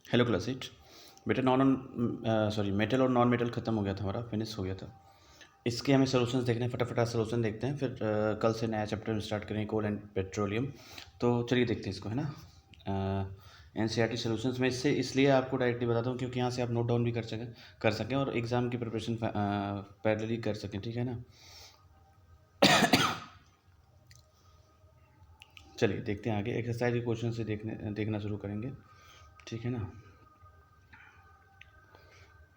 Hello क्लासेट। बेटा sorry metal और non metal ख़त्म हो गया था, हमारा फिनिश हो गया था। इसके हमें सॉल्यूशंस देखने हैं, फटाफट सॉल्यूशन देखते हैं, फिर कल से नया चैप्टर स्टार्ट करेंगे, कोल एंड पेट्रोलियम। तो चलिए देखते हैं इसको, है ना। एनसीईआरटी सॉल्यूशंस में इससे इसलिए आपको डायरेक्टली बताता हूँ क्योंकि यहाँ से आप नोट डाउन भी कर सकें और एग्ज़ाम की प्रिपरेशन पैरेलली कर सकें, ठीक है ना। चलिए देखते हैं आगे, एक्सरसाइज के क्वेश्चन से देखना शुरू करेंगे, ठीक है ना।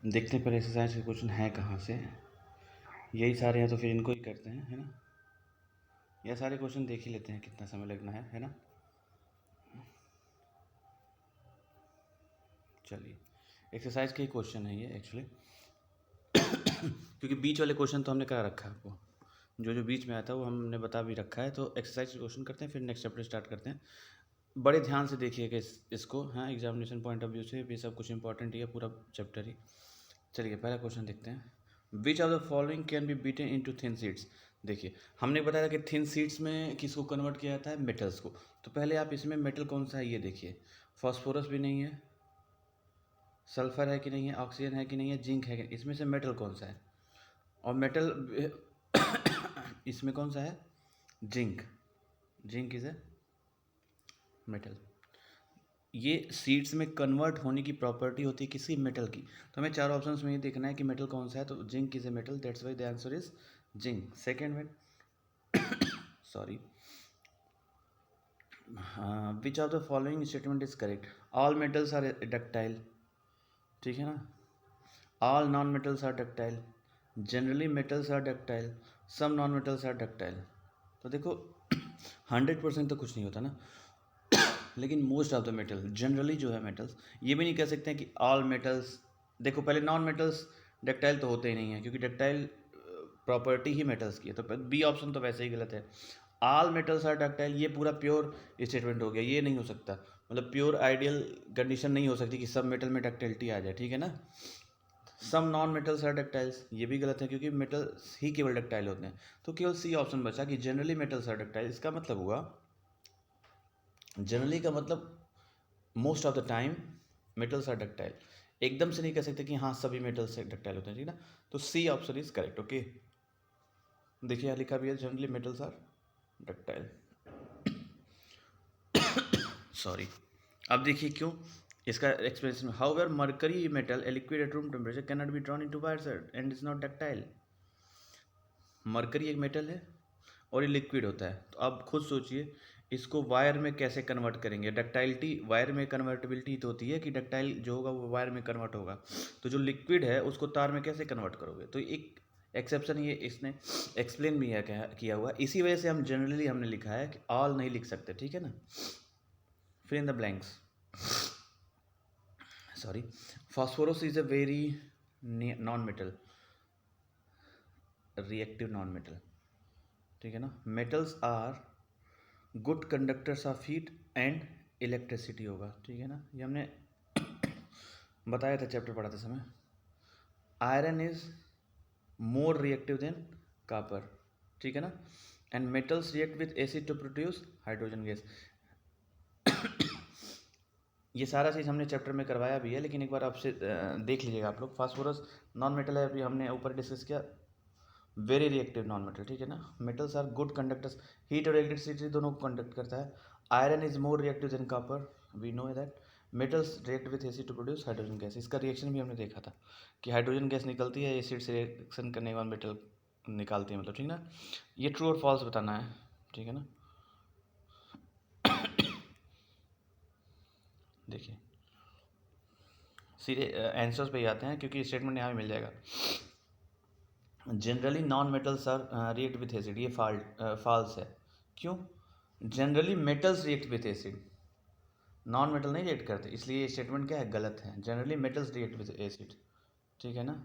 देखते हैं पहले एक्सरसाइज के क्वेश्चन हैं कहाँ से। यही सारे हैं तो फिर इनको ही करते हैं, है ना। यह सारे क्वेश्चन देख ही लेते हैं, कितना समय लगना है ना। चलिए एक्सरसाइज के ही क्वेश्चन है ये एक्चुअली क्योंकि बीच वाले क्वेश्चन तो हमने करा रखा है आपको, जो बीच में आता है वो हमने बता भी रखा है। तो एक्सरसाइज के क्वेश्चन करते हैं, फिर नेक्स्ट चैप्टर स्टार्ट करते हैं। बड़े ध्यान से देखिएगा इसको, हाँ, एग्जामिनेशन पॉइंट ऑफ व्यू से भी सब कुछ इंपॉर्टेंट ही है, पूरा चैप्टर ही। चलिए पहला क्वेश्चन देखते हैं। विच of the following can be beaten into thin seeds. देखिए हमने बताया कि थिन सीड्स में किसको कन्वर्ट किया जाता है, मेटल्स को। तो पहले आप इसमें मेटल कौन सा है ये देखिए। फॉस्फोरस भी नहीं है, सल्फर है कि नहीं है, ऑक्सीजन है कि नहीं है, जिंक है कि नहीं, इसमें से मेटल कौन सा है। और मेटल इसमें कौन सा है, zinc. Zinc is a metal. ये सीड्स में कन्वर्ट होने की प्रॉपर्टी होती है किसी मेटल की। तो हमें चार ऑप्शंस में ये देखना है कि मेटल कौन सा है, तो zinc is a metal, that's why the answer is zinc. Second में sorry, which of the following statement is correct. All metals are ductile, ठीक है ना। All non metals are ductile, generally metals are ductile, some non metals are ductile. तो देखो 100% तो कुछ नहीं होता ना, लेकिन most of the metal generally जो है मेटल्स, ये भी नहीं कह सकते हैं कि ऑल मेटल्स। देखो पहले नॉन मेटल्स डक्टाइल तो होते ही नहीं है, क्योंकि डक्टाइल प्रॉपर्टी ही मेटल्स की है, तो बी ऑप्शन तो वैसे ही गलत है। ऑल मेटल्स आर डक्टाइल, ये पूरा प्योर स्टेटमेंट हो गया, ये नहीं हो सकता। मतलब प्योर आइडियल कंडीशन नहीं हो सकती कि सब मेटल में डक्टिलिटी आ जाए, ठीक है ना। सम नॉन मेटल्स आर डक्टाइल्स, ये भी गलत है क्योंकि मेटल्स ही केवल डक्टाइल होते हैं। तो केवल सी ऑप्शन बचा कि जनरली मेटल्स आर डक्टाइल। इसका मतलब हुआ, जनरली का मतलब most of the time metals are ductile. एकदम से नहीं कह सकते कि हाँ सभी मेटल्स से डक्टाइल होते हैं, ठीक है ना। तो C option is correct. Okay, देखिए यहाँ लिखा भी है generally metals are ductile. Sorry, अब देखिए क्यों इसका explanation. However mercury metal a liquid at room temperature can not be drawn into wires and is not ductile. Mercury एक मेटल है और ये लिक्विड होता है, तो आप खुद सोचिए इसको वायर में कैसे कन्वर्ट करेंगे। डक्टाइलिटी वायर में कन्वर्टेबिलिटी तो होती है कि डक्टाइल जो होगा वो वायर में कन्वर्ट होगा, तो जो लिक्विड है उसको तार में कैसे कन्वर्ट करोगे। तो एक एक्सेप्शन ये इसने एक्सप्लेन भी है किया हुआ, इसी वजह से हम जनरली हमने लिखा है कि ऑल नहीं लिख सकते, ठीक है ना। फिर in the blanks, sorry, phosphorus is a very non metal, reactive non metal, ठीक है ना। Metals are good conductors of heat and electricity होगा, ठीक है ना, ये हमने बताया था चैप्टर पढ़ाते समय। Iron is more reactive than copper, ठीक है ना। And metals react with acid to produce hydrogen gas. ये सारा चीज़ हमने चैप्टर में करवाया भी है, लेकिन एक बार आपसे देख लीजिएगा आप लोग। फास्फोरस नॉन मेटल है, अभी हमने ऊपर डिस्कस किया, वेरी रिएक्टिव नॉन मेटल, ठीक है ना। Metals are good conductors, heat और इलेक्ट्रिसिटी दोनों को कंडक्ट करता है। Iron is more reactive than copper, we know that. Metals react with acid to produce hydrogen gas. इसका रिएक्शन भी हमने देखा था कि हाइड्रोजन गैस निकलती है एसिड से रिएक्शन करने के बाद मेटल निकालती है, मतलब, ठीक ना। ये ट्रू और फॉल्स बताना है, ठीक है ना। देखिए सीधे आंसर्स पे ही आते हैं, क्योंकि स्टेटमेंट यहाँ भी मिल जाएगा। Generally non metals are react with acid, ये फॉल्स है। क्यों, generally metals react with acid, non metal नहीं रिएक्ट करते, इसलिए ये स्टेटमेंट क्या है, गलत है। Generally metals react with acid, ठीक है ना।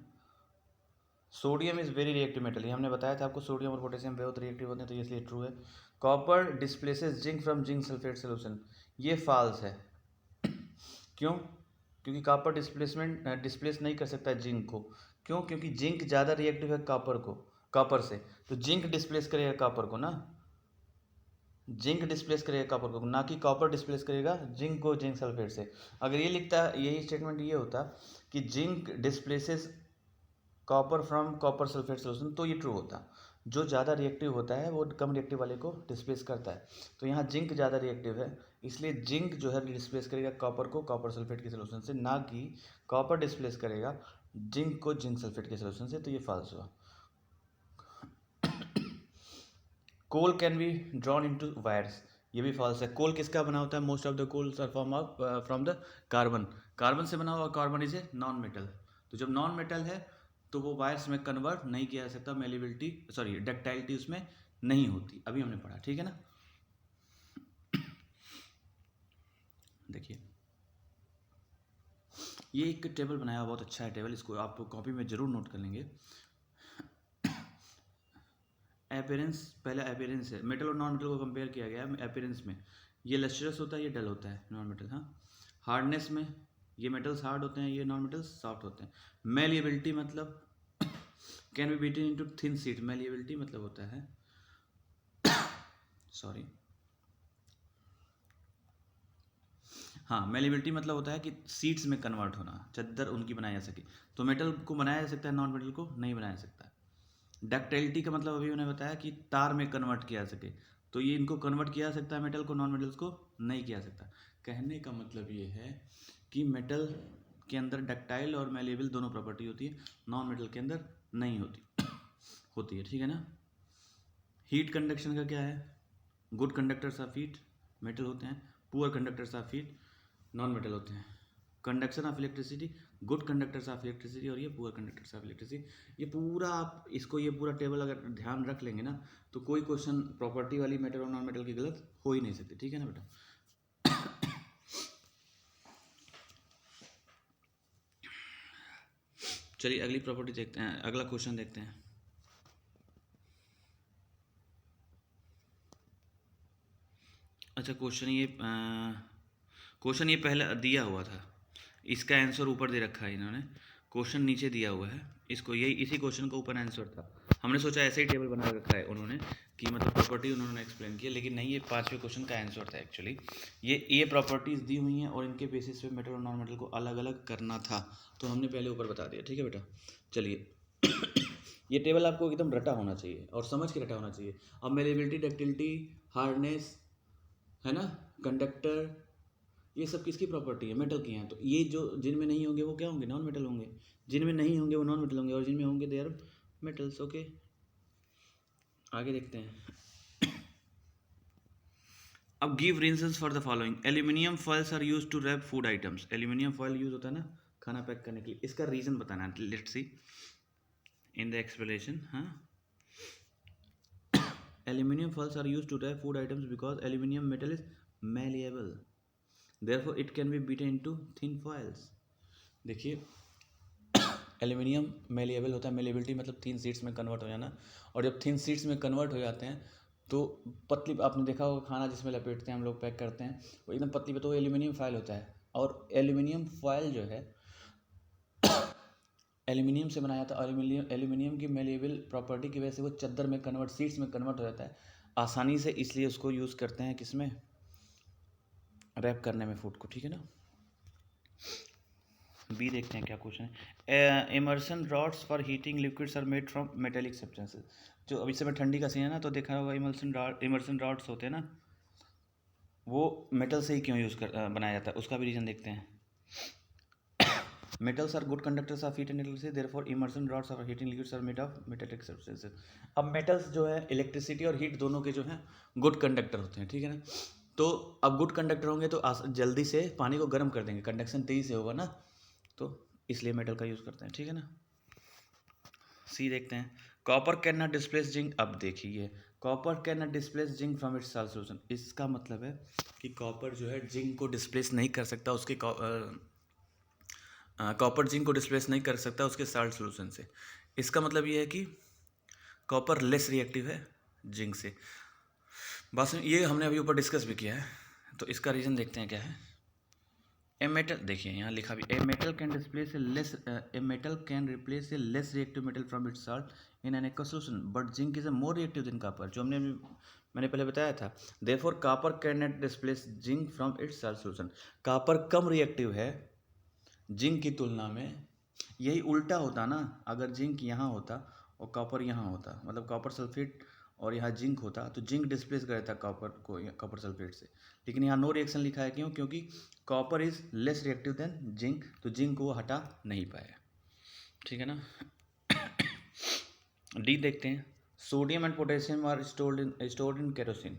Sodium is very reactive metal, ये हमने बताया था आपको, सोडियम और पोटेशियम बहुत रिएक्टिव होते हैं, तो इसलिए ट्रू है। Copper displaces zinc from zinc sulphate solution, ये फॉल्स है। क्यों, क्योंकि कॉपर डिस्प्लेस नहीं कर सकता है जिंक को। क्यों, क्योंकि जिंक ज़्यादा रिएक्टिव है कॉपर से, तो जिंक डिस्प्लेस करेगा कॉपर को ना। जिंक डिस्प्लेस करेगा कॉपर को, ना कि कॉपर डिस्प्लेस करेगा जिंक को जिंक सल्फेट से। अगर ये लिखता, यही स्टेटमेंट ये होता कि zinc displaces copper from copper sulphate solution, तो ये ट्रू होता। जो ज़्यादा रिएक्टिव होता है वो कम रिएक्टिव वाले को डिस्प्लेस करता है। तो यहाँ जिंक ज़्यादा रिएक्टिव है, इसलिए जिंक जो है डिस्प्लेस करेगा कॉपर को कॉपर सल्फेट के सोल्यूशन से, ना कि कॉपर डिस्प्लेस करेगा जिंक को जिंक सल्फेट के सोल्यूशन से। तो ये फॉल्स हुआ। Coal can be drawn into wires, ये भी फॉल्स है। कोल किसका बना होता है? Most of the coals are form of from the carbon, carbon से बना हुआ। Carbon is a non metal, तो जब नॉन मेटल है तो वो वायर्स में कन्वर्ट नहीं किया जा सकता, मेलेबिलिटी सॉरी डक्टाइलिटी उसमें नहीं होती। अभी हमने पढ़ा, ठीक है ना। देखिए ये एक टेबल बनाया बहुत अच्छा है टेबल, इसको आप कॉपी में जरूर नोट कर लेंगे। अपीयरेंस, पहले अपीयरेंस है, मेटल और नॉन मेटल को कंपेयर किया गया है अपीयरेंस में। ये लस्ट्रस होता है, ये डल होता है नॉन मेटल। हाँ, हार्डनेस में ये मेटल्स हार्ड होते हैं, ये नॉन मेटल्स सॉफ्ट होते हैं। मेलिएबिलिटी मतलब can be beaten into thin sheet, malleability मतलब होता है सॉरी हाँ, मेलिएबिलिटी मतलब होता है कि सीट्स में कन्वर्ट होना, चद्दर उनकी बनाई जा सके। तो मेटल को बनाया जा सकता है, नॉन मेटल को नहीं बनाया जा सकता। डक्टिलिटी का मतलब अभी मैंने बताया कि तार में कन्वर्ट किया जा सके, तो ये इनको कन्वर्ट किया जा सकता है, मेटल को नॉन मेटल्स को नहीं किया जा सकता। कहने का मतलब ये है कि मेटल के अंदर डक्टाइल और मेलेबल दोनों प्रॉपर्टी होती है, नॉन मेटल के अंदर नहीं होती है, ठीक है ना। हीट कंडक्शन का क्या है? Good conductors of heat metal होते हैं, poor conductors of heat non metal होते हैं। Conduction of electricity, good conductors of electricity, और ये पुअर कंडक्टर्स ऑफ इलेक्ट्रिसिटी। ये पूरा आप इसको, ये पूरा टेबल अगर ध्यान रख लेंगे ना, तो कोई क्वेश्चन प्रॉपर्टी वाली मेटल और नॉन मेटल की गलत हो ही नहीं सकती, ठीक है ना बेटा। चलिए अगली प्रॉपर्टी देखते हैं, अगला क्वेश्चन देखते हैं। अच्छा, क्वेश्चन ये पहले दिया हुआ था, इसका आंसर ऊपर दे रखा है इन्होंने, क्वेश्चन नीचे दिया हुआ है, इसको यही इसी क्वेश्चन का ऊपर आंसर था। हमने सोचा ऐसे ही टेबल बना रखा है उन्होंने कि मतलब प्रॉपर्टी उन्होंने एक्सप्लेन किया, लेकिन नहीं, ये 5वें क्वेश्चन का आंसर था एक्चुअली। ये प्रॉपर्टीज़ दी हुई हैं और इनके बेसिस पे मेटल और नॉन मेटल को अलग अलग करना था, तो हमने पहले ऊपर बता दिया, ठीक है बेटा। चलिए ये टेबल आपको एकदम रटा होना चाहिए और समझ के रटा होना चाहिए। अब मेलेबिलिटी, डक्टिलिटी, हार्डनेस, है ना, कंडक्टर, ये सब किसकी प्रॉपर्टी है? मेटल की हैं। तो ये जो जिनमें नहीं होंगे वो क्या होंगे? नॉन मेटल होंगे। जिनमें नहीं होंगे वो नॉन मेटल होंगे, और जिनमें होंगे दे आर मेटल्स। ओके, आगे देखते हैं। अब give reasons for the following. Aluminium foils are used to wrap food items, aluminium foil use होता है ना खाना पैक करने के लिए, इसका रीजन बताना है। Let's see in the explanation. हाँ, aluminium foils are used to wrap food items because aluminium metal is malleable, therefore it can be beaten into thin foils। देखिए एल्यूमिनियम मेलिएबल होता है, मेलिएबिलिटी मतलब थिन शीट्स में convert हो जाना, और जब थिन शीट्स में कन्वर्ट हो जाते हैं तो पतली, आपने देखा होगा खाना जिसमें लपेटते हैं हम लोग, पैक करते हैं, वो एकदम पतली पे, तो एल्यूमिनियम फॉयल होता है। और एल्यूमिनियम फॉयल जो है एल्यूमिनियम से बनाया जाता है। एल्यूमिनियम की मेलिएबल प्रॉपर्टी की वजह से वो चद्दर में कन्वर्ट, शीट्स में कन्वर्ट हो जाता है आसानी से, इसलिए उसको यूज़ करते हैं किसमें? रैप करने में फूड को, ठीक है ना। बी देखते हैं क्या क्वेश्चन है। Immersion rods for heating liquids are made from metallic substances. जो अभी समय ठंडी का सीन है ना, तो देखा होगा इमर्सन रॉड्स होते हैं ना, वो मेटल से ही क्यों बनाया जाता है, उसका भी रीज़न देखते हैं। Metals are good conductors of heat and electricity, therefore immersion rods for heating liquids are made of metallic substances. अब मेटल्स जो है इलेक्ट्रिसिटी और हीट दोनों के जो हैं गुड कंडक्टर होते हैं, ठीक है ना। तो अब गुड कंडक्टर होंगे तो जल्दी से पानी को गर्म कर देंगे, कंडक्शन तेज़ी से होगा ना, तो इसलिए मेटल का यूज़ करते हैं, ठीक है ना। सी देखते हैं। Copper can not displace zinc. अब देखिए, copper can not displace zinc from its salt solution, इसका मतलब है कि कॉपर जो है जिंक को डिस्प्लेस नहीं कर सकता, उसके कॉपर जिंक को डिस्प्लेस नहीं कर सकता उसके साल्ट सॉल्यूशन से। इसका मतलब ये है कि कॉपर लेस रिएक्टिव है जिंक से। बस ये हमने अभी ऊपर डिस्कस भी किया है, तो इसका रीज़न देखते हैं क्या है। ए मेटल, देखिए यहाँ लिखा भी, a metal can replace A less reactive metal from its salt in an aqua solution, but zinc is a more reactive than copper. जो हमने मैंने पहले बताया था। Therefore copper can not displace zinc from its solution. Copper come reactive है zinc की तुलना में। यही उल्टा होता ना, अगर जिंक यहाँ होता और कॉपर यहाँ होता, मतलब कॉपर सल्फेट और यहाँ जिंक होता, तो जिंक डिस्प्लेस कर देता कॉपर को कॉपर सल्फेट से। लेकिन यहाँ नो रिएक्शन लिखा है, क्यों? क्योंकि copper is less reactive than zinc, तो जिंक को वो हटा नहीं पाया। ठीक है ना। डी देखते हैं। Sodium and potassium are stored in kerosene.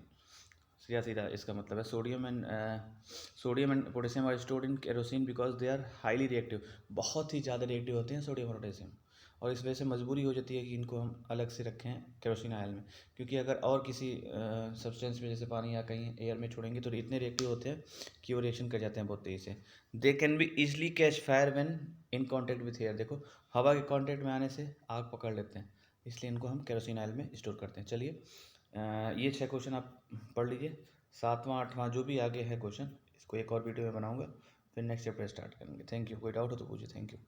सीधा सीधा इसका मतलब है sodium and potassium are stored in kerosene because they are highly reactive. बहुत ही ज़्यादा रिएक्टिव होते हैं सोडियम और पोटेशियम, और इस वजह से मजबूरी हो जाती है कि इनको हम अलग से रखें केरोसिन ऑयल में। क्योंकि अगर और किसी सब्सटेंस में, जैसे पानी या कहीं एयर में छोड़ेंगे, तो इतने रिएक्टिव होते हैं कि वो रिएक्शन कर जाते हैं बहुत तेज़ी से। They can be easily catch fire when in contact with air. देखो, हवा के कॉन्टेक्ट में आने से आग पकड़ लेते हैं, इसलिए इनको हम केरोसिन ऑयल में स्टोर करते हैं। चलिए, ये 6 क्वेश्चन आप पढ़ लीजिए। 7वां 8वां जो भी आगे है क्वेश्चन, इसको एक और वीडियो में बनाऊंगा, फिर नेक्स्ट चैप्टर स्टार्ट करेंगे। Thank you. कोई डाउट हो तो पूछिए। Thank you.